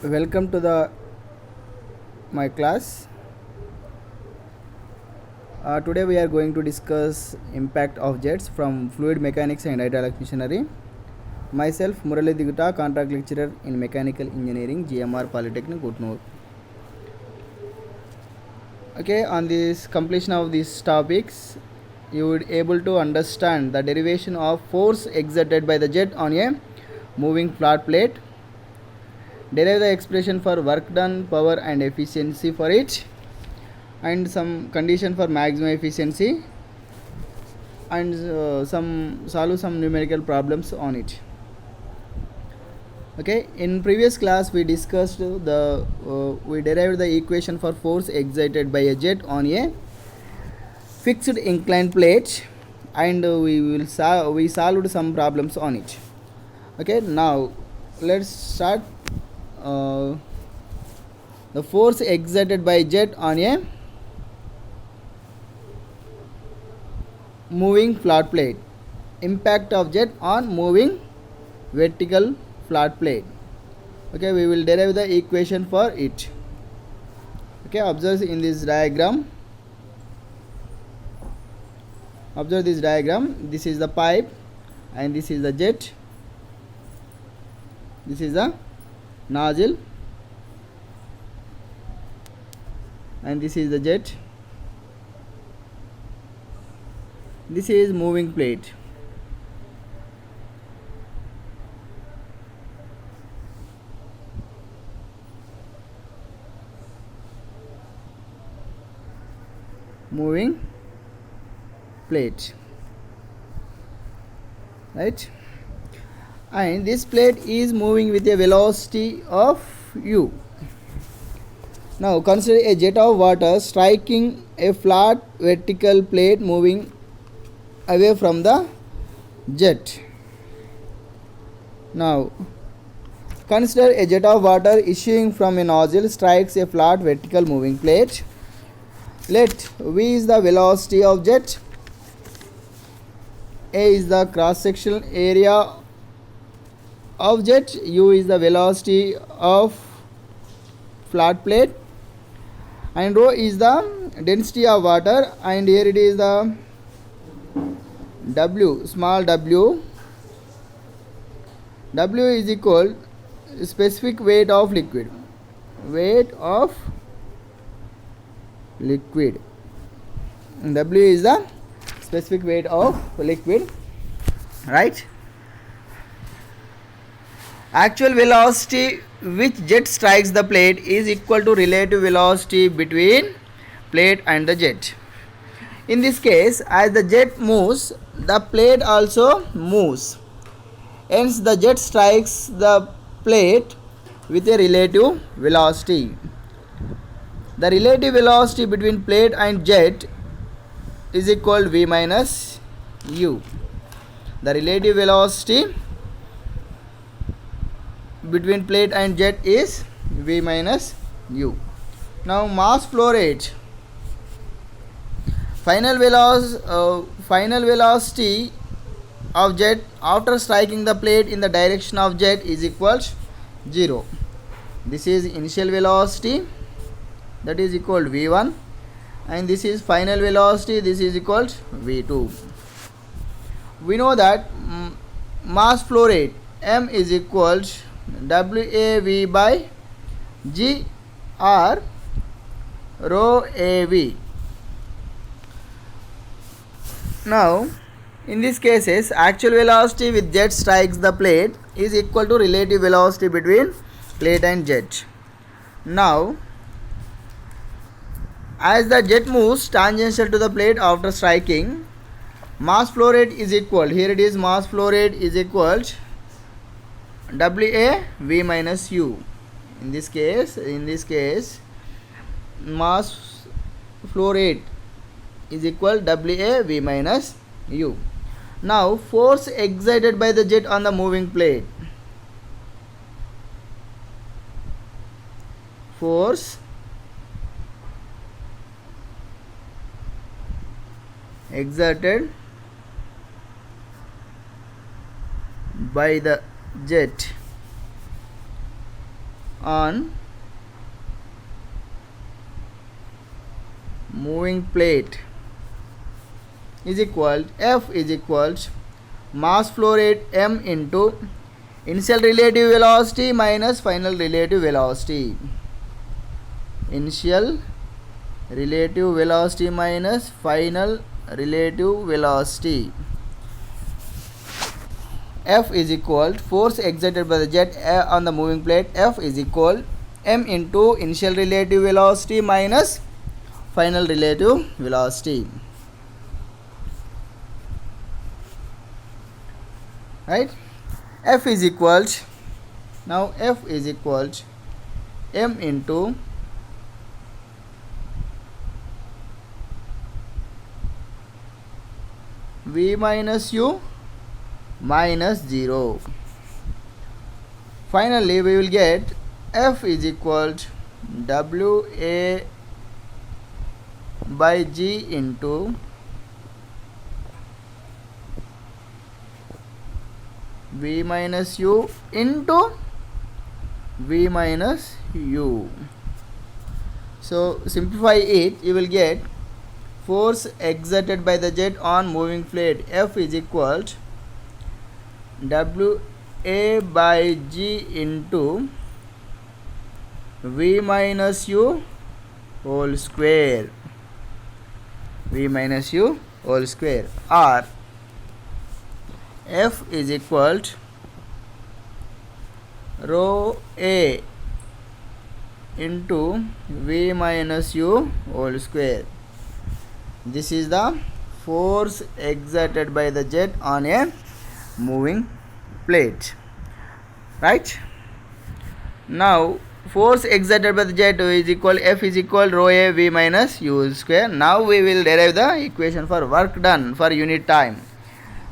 Welcome to the my class. Today we are going to discuss impact of jets from fluid mechanics and hydraulic machinery. Myself Murali Diguta, contract lecturer in mechanical engineering, GMR Polytechnic, Gutnoor. Okay, on this completion of these topics, you would able to understand the derivation of force exerted by the jet on a moving flat plate. Derive the expression for work done, power and efficiency for it, and some condition for maximum efficiency, and some solve some numerical problems on it. Okay, in previous class we discussed we derived the equation for force exerted by a jet on a fixed inclined plate, and we solved some problems on it. Okay, now let's start. The force exerted by jet on a moving flat plate. Impact of jet on moving vertical flat plate. Okay, we will derive the equation for it. Okay, observe in this diagram. Observe this diagram. This is the pipe and this is the jet. This is the nozzle and this is the jet. This is moving plate. Moving plate, right? And this plate is moving with a velocity of u. Now consider a jet of water striking a flat vertical plate moving away from the jet. Now consider a jet of water issuing from a nozzle strikes a flat vertical moving plate. Let v is the velocity of jet, a is the cross sectional area of jet, u is the velocity of flat plate, and rho is the density of water, and here it is the w, small w. W is equal specific weight of liquid. Weight of liquid. W is the specific weight of liquid, right? Actual velocity which jet strikes the plate is equal to relative velocity between plate and the jet. In this case, as the jet moves, the plate also moves. Hence, the jet strikes the plate with a relative velocity. The relative velocity between plate and jet is equal to v minus u. The relative velocity between plate and jet is v minus u. Now mass flow rate. Final velocity of jet after striking the plate in the direction of jet is equal to 0. This is initial velocity, that is equal to v1, and this is final velocity, this is equal to v2. We know that mass flow rate m is equal to WAV by G or rho AV. Now in these cases, actual velocity with jet strikes the plate is equal to relative velocity between plate and jet. Now as the jet moves tangential to the plate after striking, mass flow rate is equal, here it is mass flow rate is equal to WA V minus U. In this case mass flow rate is equal WA V minus U. Now force exerted by the jet on the moving plate. Force exerted by the jet on moving plate is equal F is equal mass flow rate m into initial relative velocity minus final relative velocity. Initial relative velocity minus final relative velocity. F is equal force exerted by the jet on the moving plate. F is equal m into initial relative velocity minus final relative velocity. Right? F is equal, now F is equal m into v minus u minus 0. Finally, we will get F is equal W A by G into V minus U into V minus U. So simplify it, you will get force exerted by the jet on moving plate F is equal W A by G into V minus U whole square. V minus U whole square, or F is equal rho A into V minus U whole square. This is the force exerted by the jet on a moving plate. Right? Now force exerted by the jet is equal F is equal rho A V minus U square. Now we will derive the equation for work done for unit time.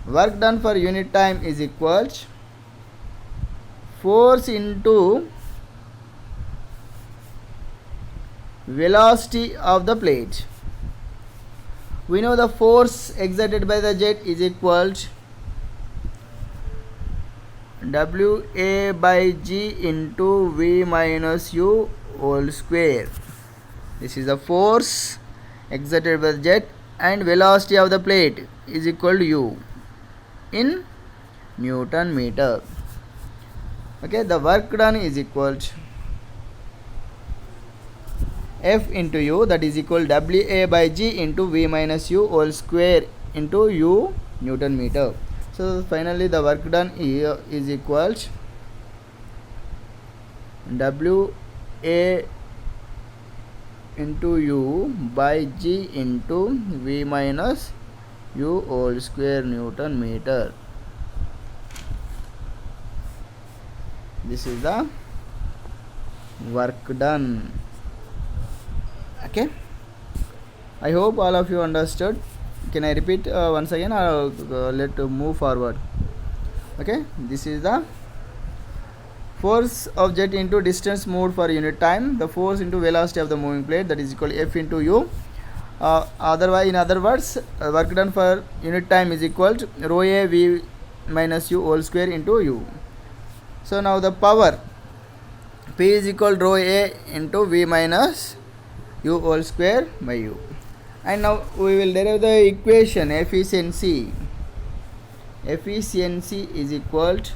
Work done for unit time is equal force into velocity of the plate. We know the force exerted by the jet is equal W A by G into V minus U whole square. This is the force exerted by the jet, and velocity of the plate is equal to U in Newton meter. Okay, the work done is equal to F into U, that is equal W A by G into V minus U whole square into U Newton meter. So finally the work done here is equal to W A into U by G into V minus U whole square Newton meter. This is the work done. Okay, I hope all of you understood. Can I repeat once again, or let move forward? Okay, this is the force of jet into distance moved for unit time, the force into velocity of the moving plate, that is equal to F into U. Otherwise, in other words, work done for unit time is equal to rho A V minus U whole square into U. So now the power P is equal to rho A into V minus U whole square by U. And now we will derive the equation efficiency. Efficiency is equal to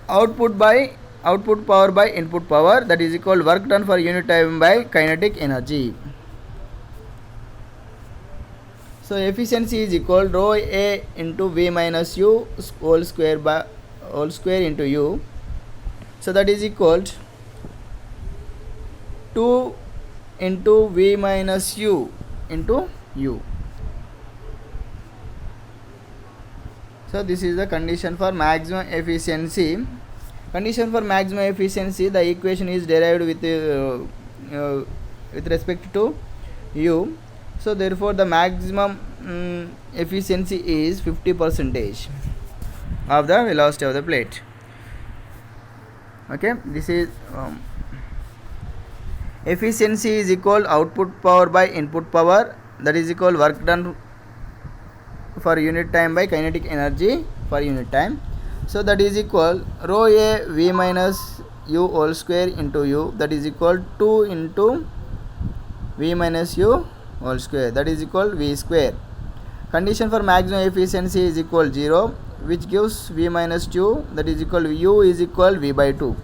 output power by input power, that is equal to work done for unit time by kinetic energy. So efficiency is equal to rho A into V minus U whole square into U. So that is equal to 2 into V minus U into U. So this is the condition for maximum efficiency. Condition for maximum efficiency, the equation is derived with respect to U. So therefore the maximum efficiency is 50% of the velocity of the plate. Okay, this is efficiency is equal output power by input power, that is equal work done for unit time by kinetic energy for unit time. So that is equal rho A V minus u whole square into u, that is equal 2 into v minus u whole square, that is equal v square. Condition for maximum efficiency is equal 0, which gives v minus 2, that is equal u is equal v by 2.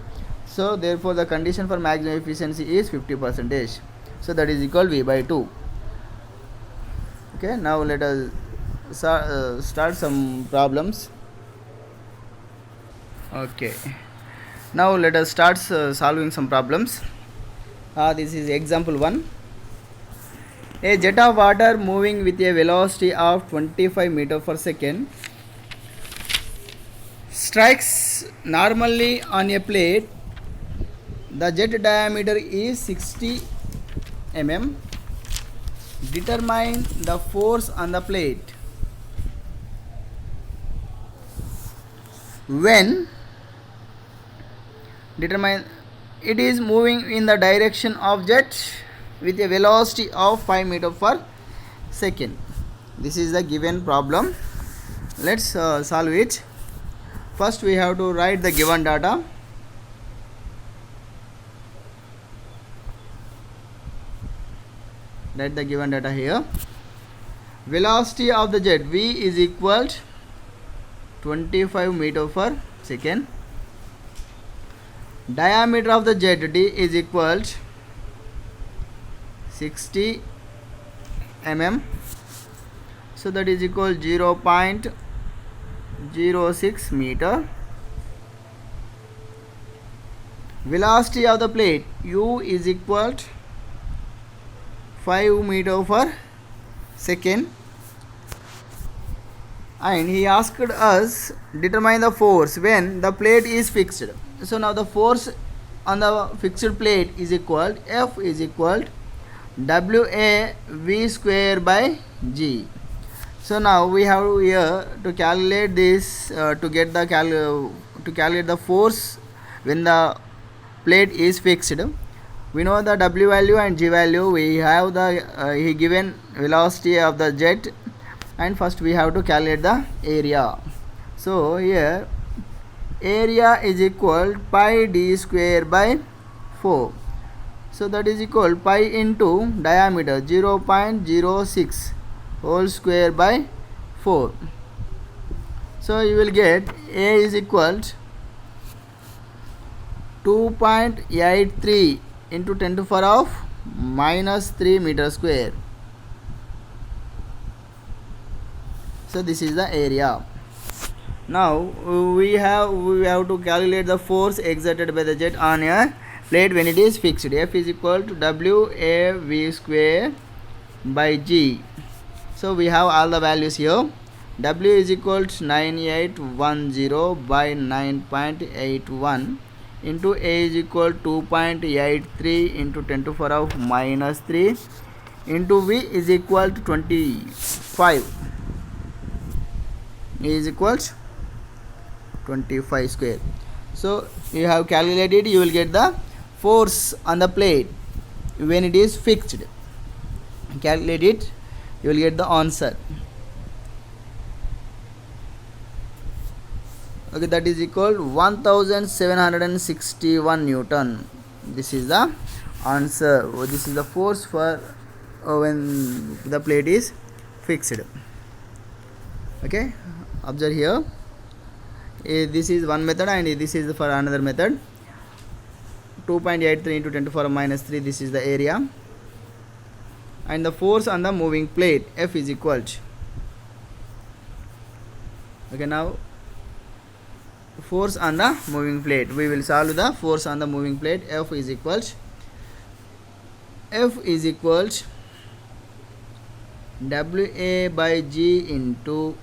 So therefore the condition for maximum efficiency is 50%. So that is equal v by 2. Okay, now let us start some problems. Okay, now let us start solving some problems. This is example 1. A jet of water moving with a velocity of 25 meters per second strikes normally on a plate. The jet diameter is 60 mm. Determine the force on the plate when it is moving in the direction of jet with a velocity of 5 meters per second. This is the given problem. Let's solve it. First we have to write the given data. Write the given data here. Velocity of the jet v is equal to 25 meters per second. Diameter of the jet d is equal to 60 mm. So that is equal 0.06 meter. Velocity of the plate u is equal to 5 meters per second, and he asked us determine the force when the plate is fixed. So now the force on the fixed plate is equal F is equal WA V square by G. So now we have here to calculate this to calculate the force when the plate is fixed. We know the W value and G value. We have the he given velocity of the jet, and first we have to calculate the area. So here area is equal pi d square by 4. So that is equal pi into diameter 0.06 whole square by 4. So you will get A is equal to 2.83 into 10 to the power of minus 3 meters square. So this is the area. Now we have to calculate the force exerted by the jet on a plate when it is fixed. F is equal to WAV square by G. So we have all the values here. W is equal to 9810 by 9.81 into A is equal to 2.83 into 10 to the power of minus 3 into V is equal to 25. E is equal to 25 square. So you have calculated, you will get the force on the plate when it is fixed. Calculate it, you will get the answer. Okay, that is equal 1761 Newton. This is the answer. This is the force for when the plate is fixed. Okay, observe here. This is one method and this is for another method. 2.83 into 10 to the power minus 3, this is the area, and the force on the moving plate F is equal to, okay, now force on the moving plate, we will solve the force on the moving plate. F is equal to WA by G into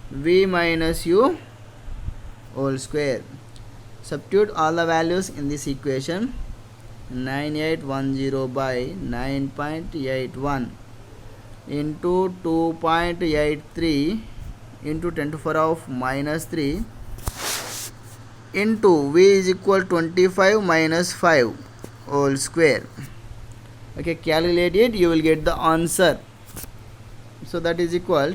V minus U whole square. Substitute all the values in this equation. 9810 by 9.81 into 2.83 into 10 to the power of minus 3 into V is equal 25 minus 5 whole square. Okay, calculate it, you will get the answer. So that is equal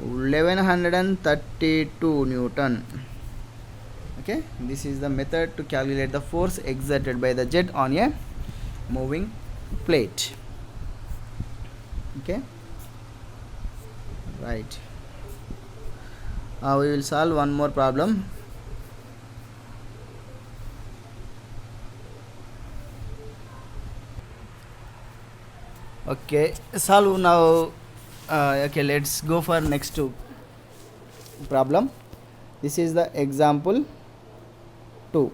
1132 Newton. Okay, this is the method to calculate the force exerted by the jet on a moving plate. Okay, right. We will solve one more problem. Okay, solve now. Okay, let's go for next problem. This is the example 2.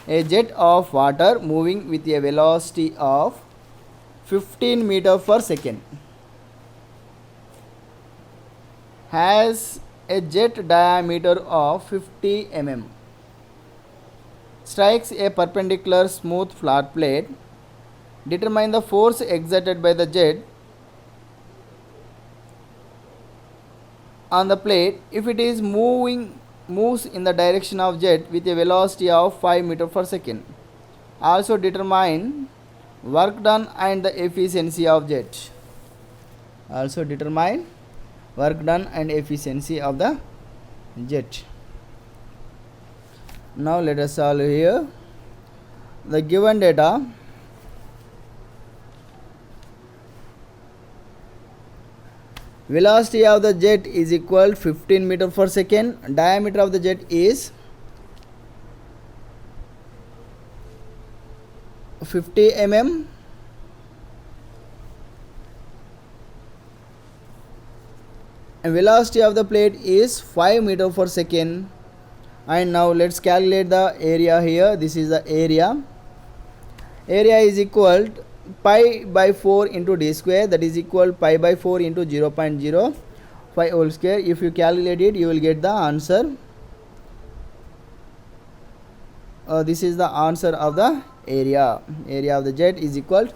A jet of water moving with a velocity of 15 meter per second has a jet diameter of 50 mm, strikes a perpendicular smooth flat plate. Determine the force exerted by the jet on the plate if it is moves in the direction of jet with a velocity of 5 meter per second. Also determine work done and the efficiency of jet. Also determine work done and efficiency of the jet. Now let us solve here. The given data, velocity of the jet is equal 15 meter per second. Diameter of the jet is 50 mm. And velocity of the plate is 5 meter per second. And now let's calculate the area here. This is the area. Area is equal to pi by 4 into d square, that is equal pi by 4 into 0.05 whole square. If you calculate it, you will get the answer. This is the answer of the area. Area of the jet is equal to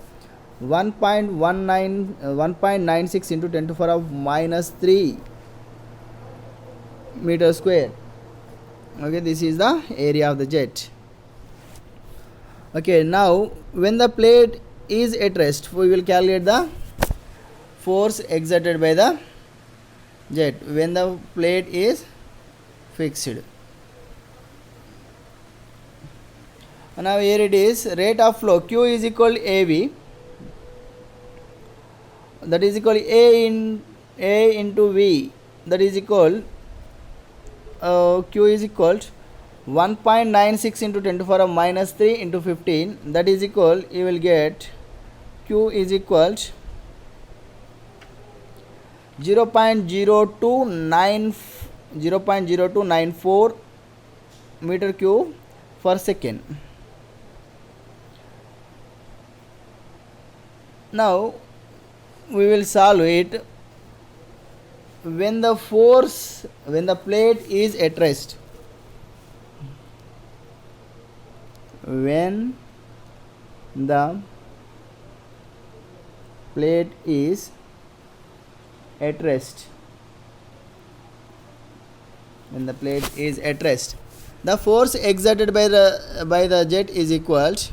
1.96 into 10 to the power of minus 3 meter square. Okay, this is the area of the jet. Okay, now when the plate is at rest, we will calculate the force exerted by the jet when the plate is fixed. Now here it is, rate of flow Q is equal to AV, that is equal to A into V, that is equal Q is equal to 1.96 into 10 to the power of minus 3 into 15, that is equal, you will get Q is equal to 0.0294 meter cube per second. Now we will solve it. When the plate is at rest, when the plate is at rest, when the plate is at rest, the force exerted by the jet is equal to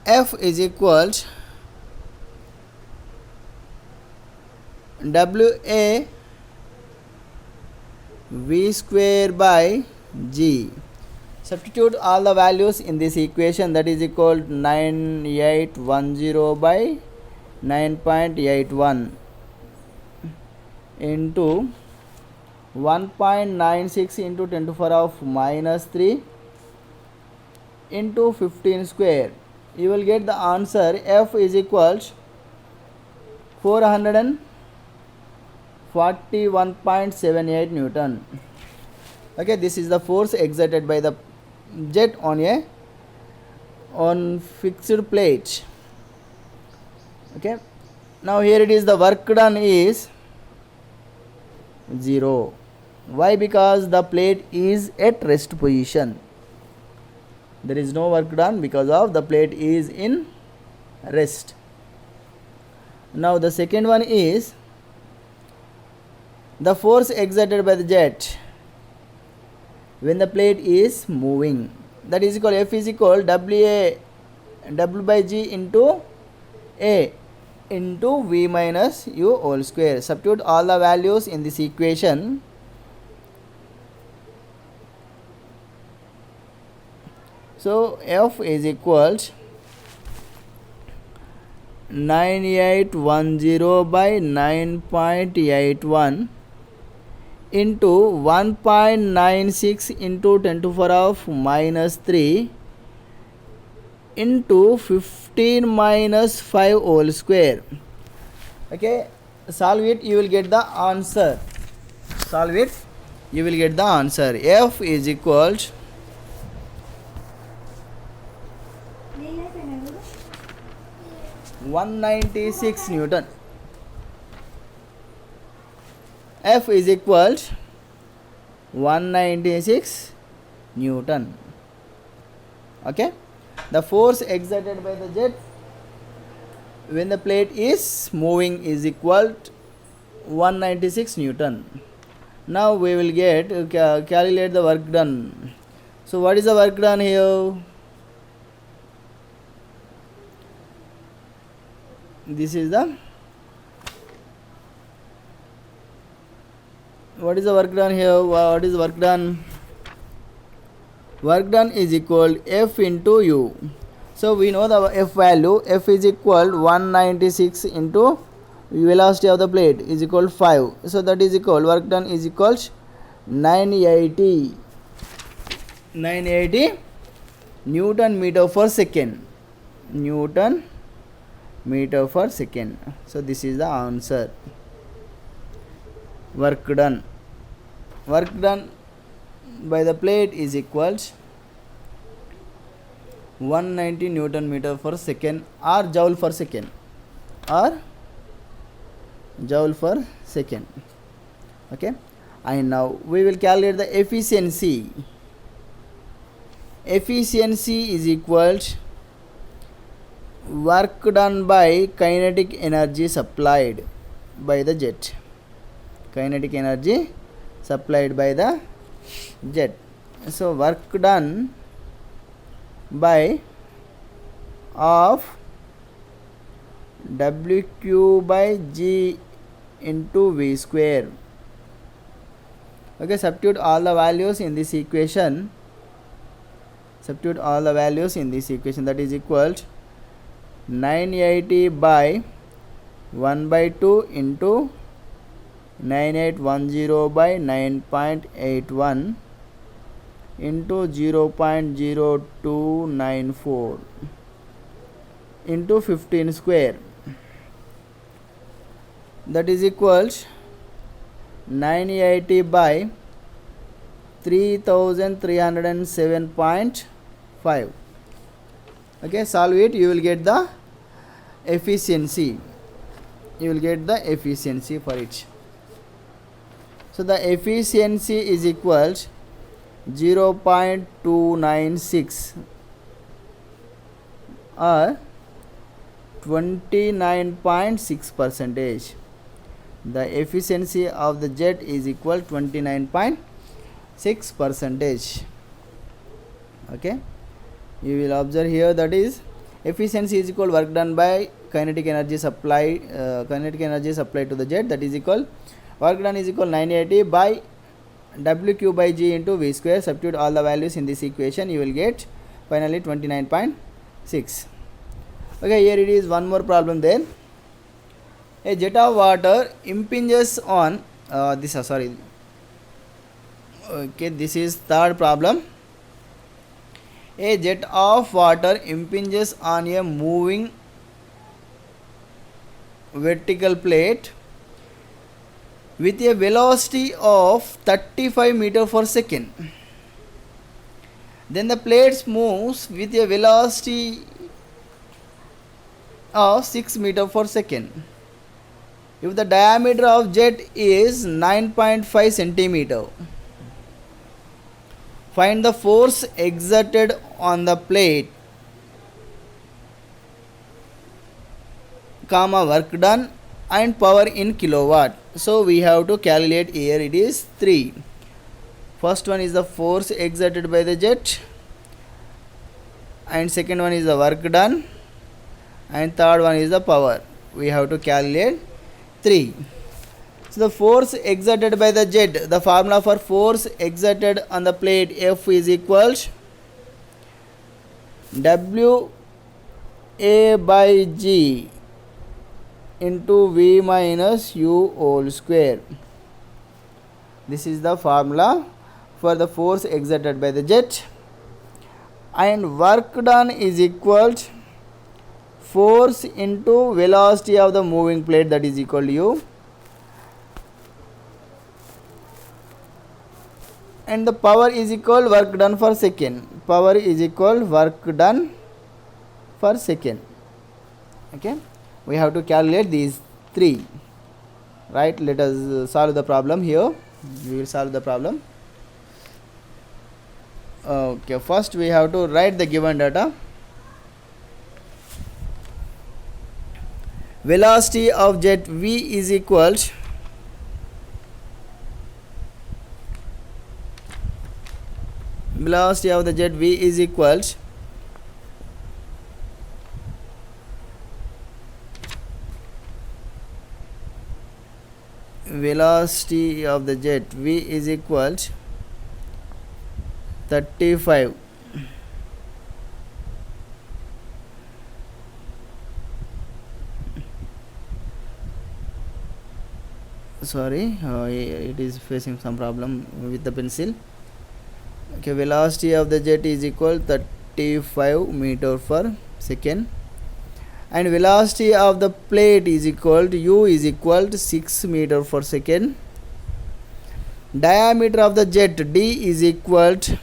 F is equal to WA V square by G. Substitute all the values in this equation, that is equal to 9810 by 9.81 into 1.96 into 10 to the power of minus 3 into 15 square. You will get the answer. F is equal to 441.78 Newton. Okay, this is the force exerted by the jet on fixed plate. Okay, now here it is, the work done is 0. Why? Because the plate is at rest position. There is no work done because of the plate is in rest. Now the second one is the force exerted by the jet when the plate is moving, that is equal, F is equal WA W by G into A into V minus U whole square. Substitute all the values in this equation. So F is equals 9810 by 9.81 into 1.96 into 10 to the power of minus 3 into 15 minus 5 whole square. Okay, solve it, you will get the answer. Solve it, you will get the answer. F is equals 196 Newton. F is equals 196 Newton. Okay, the force exerted by the jet when the plate is moving is equal to 196 Newton. Now we will get calculate the work done. So what is the work done here? This is the what is the work done here? What is the work done? Work done is equal F into U. So we know the F value. F is equal 196 into velocity of the plate is equal 5. So that is equal work done is equals 980 Newton meter per second. Newton meter per second. So this is the answer. Work done by the plate is equals 190 Newton meter per second or joule per second Okay, and now we will calculate the efficiency. Efficiency is equals work done by kinetic energy supplied by the jet. Kinetic energy supplied by the jet. So work done by of WQ by G into V square. Okay, substitute all the values in this equation. That is equal to 980 by 1 by 2 into 9810 by 9.81 into 0.0294 into 15 square. That is equals 980 by 3307.5. Okay, solve it, you will get the efficiency. For it. So the efficiency is equals 0.296 or 29.6%. The efficiency of the jet is equal 29.6%. Okay, you will observe here, that is efficiency is equal work done by kinetic energy supply to the jet, that is equal work done is equal 980 by WQ by G into V square. Substitute all the values in this equation, you will get finally 29.6. Okay, here it is one more problem there. A jet of water impinges on this is third problem. A jet of water impinges on a moving vertical plate with a velocity of 35 meters per second. Then the plate moves with a velocity of 6 meters per second. If the diameter of jet is 9.5 centimeter, find the force exerted on the plate, work done and power in kilowatt. So we have to calculate here, it is 3. First one is the force exerted by the jet and second one is the work done, and third one is the power. We have to calculate 3. So the force exerted by the jet, the formula for force exerted on the plate F is equals W A by G into V minus U whole square. This is the formula for the force exerted by the jet, and work done is equal to force into velocity of the moving plate, that is equal to U, and the power is equal work done for second. Power is equal work done for second. Okay, we have to calculate these 3, right? Let us solve the problem here. We will solve the problem. Okay, first we have to write the given data. Velocity of jet V is equal to velocity of the jet V is equal to velocity of the jet V is equal to 35 sorry, it is facing some problem with the pencil. Okay, velocity of the jet is equal 35 meter per second, and velocity of the plate is equal to U is equal to 6 meter per second. Diameter of the jet D is equal to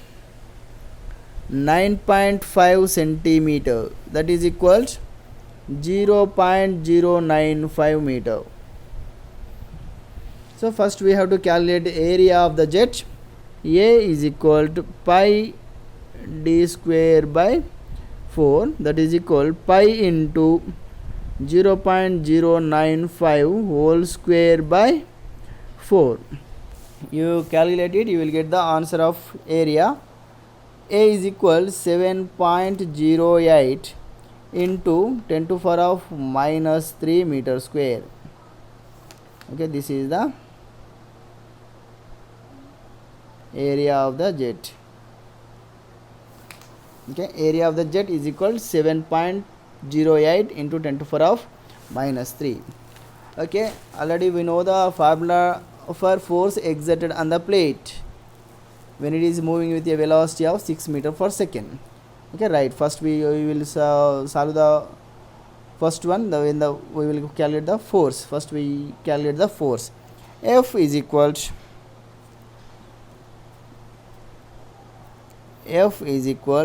9.5 centimeter, that is equal to 0.095 meter. So first we have to calculate the area of the jet. A is equal to pi d square by 4, that is equal pi into 0.095 whole square by 4. You calculate it, you will get the answer of area. A is equal 7.08 into 10 to the power of minus 3 meter square. Okay, this is the area of the jet. Okay, area of the jet is equal 7.08 into 10 to the power of minus 3. Okay, already we know the formula for force exerted on the plate when it is moving with a velocity of 6 meter per second. Okay, right, first we will solve the first one. We will calculate the force. First we calculate the force. F is equal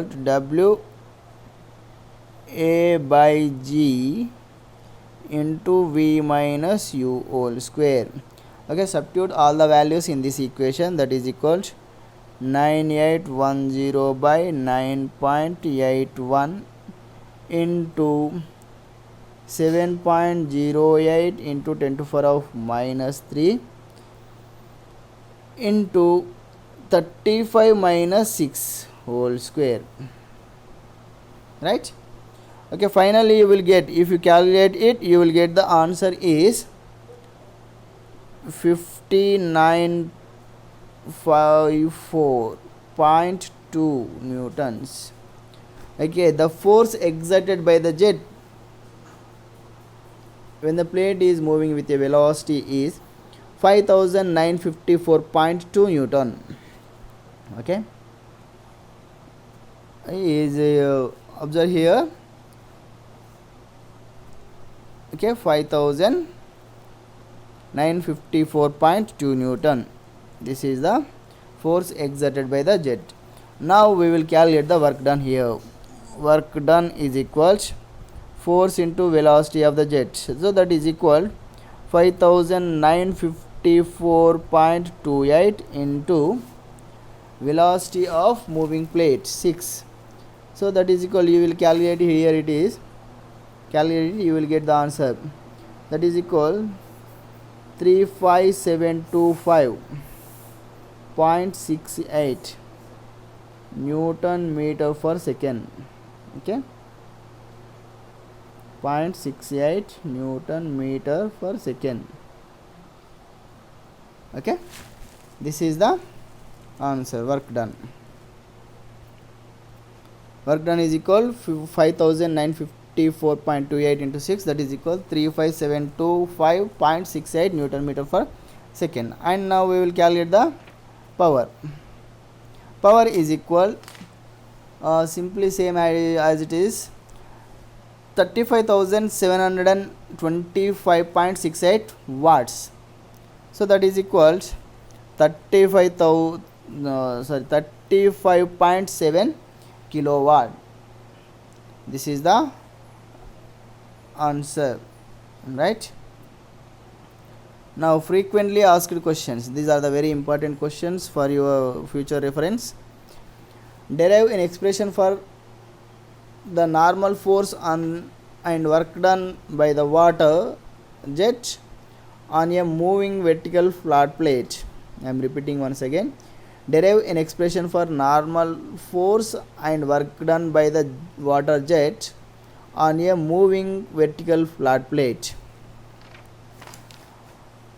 to W A by G into V minus U whole square. Okay, substitute all the values in this equation, that is equal to 9810 by 9.81 into 7.08 into 10 to the power of minus 3 into 35 minus 6 whole square, right? Okay, finally you will get, if you calculate it, you will get the answer is 5954.2 newtons. Okay, the force exerted by the jet when the plate is moving with a velocity is 5954.2 newton. Okay, is observe here. Okay, 5954.2 newton. This is the force exerted by the jet. Now we will calculate the work done here. Work done is equal to force into velocity of the jet. So that is equal 5954.28 into velocity of moving plate 6. So that is equal, you will calculate here, it is calculate it, you will get the answer, that is equal 35725.68 Newton meter per second. Okay, 0.68 Newton meter per second. Okay, this is the answer. Work done is equal 5954.28 into 6, that is equal 35725.68 Newton meter per second. And now we will calculate the power. Power is equal, simply same as it is, 35,725.68 watts. So that is equal 35.7 kilowatt. This is the answer, right? Now frequently asked questions. These are the very important questions for your future reference. Derive an expression for the normal force on and work done by the water jet on a moving vertical flat plate. I am repeating once again. Derive an expression for normal force and work done by the water jet on a moving vertical flat plate.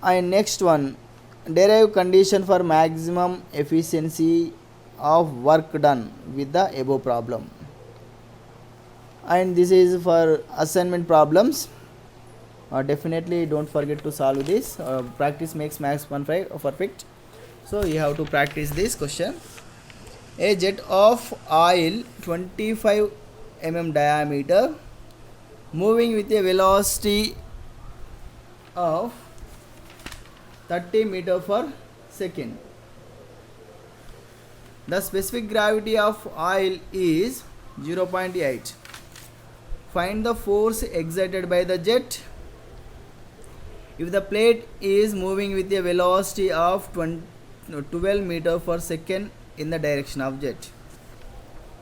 And next one, derive condition for maximum efficiency of work done with the above problem. And this is for assignment problems. Definitely don't forget to solve this. Practice makes maths perfect. So you have to practice this question. A jet of oil 25 mm diameter moving with a velocity of 30 meter per second. The specific gravity of oil is 0.8. Find the force exerted by the jet if the plate is moving with a velocity of 12 meter per second in the direction of jet.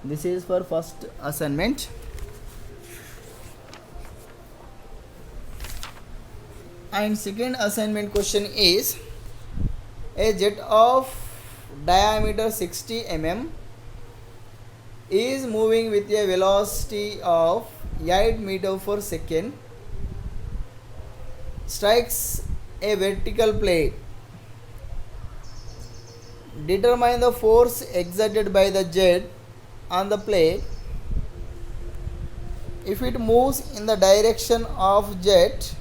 This is for first assignment. And second assignment question is, a jet of diameter 60 mm is moving with a velocity of 8 meter per second, strikes a vertical plate. Determine the force exerted by the jet on the plate if it moves in the direction of jet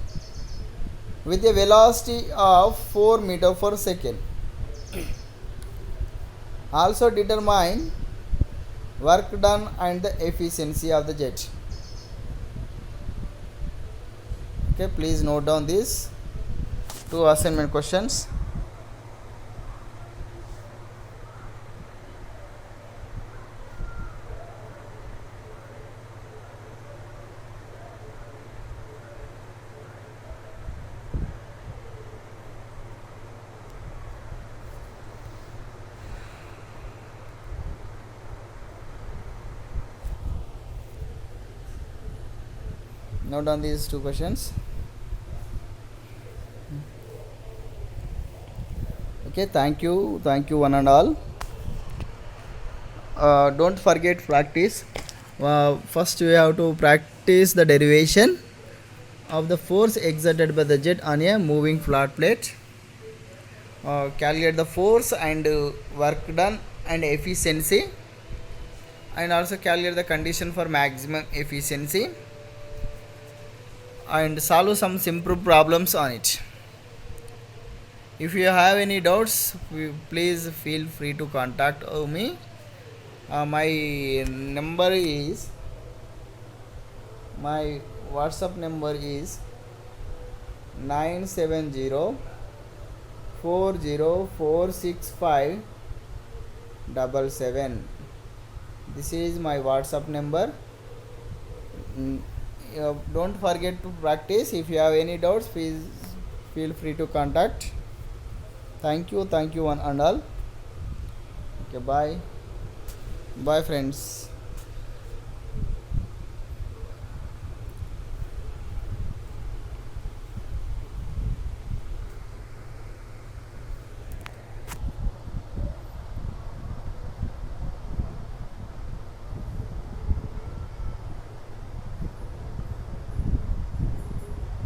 with a velocity of 4 meter per second. Also determine work done and the efficiency of the jet. Okay, please note down these two assignment questions. Note down these two questions. Okay, thank you one and all. Don't forget practice. First you have to practice the derivation of the force exerted by the jet on a moving flat plate. Calculate the force and work done and efficiency, and also calculate the condition for maximum efficiency, and solve some simple problems on it. If you have any doubts, please feel free to contact me. My WhatsApp number is 970-4046577. This is my WhatsApp number. Don't forget to practice. If you have any doubts, please feel free to contact. Thank you one and all. Okay, bye friends.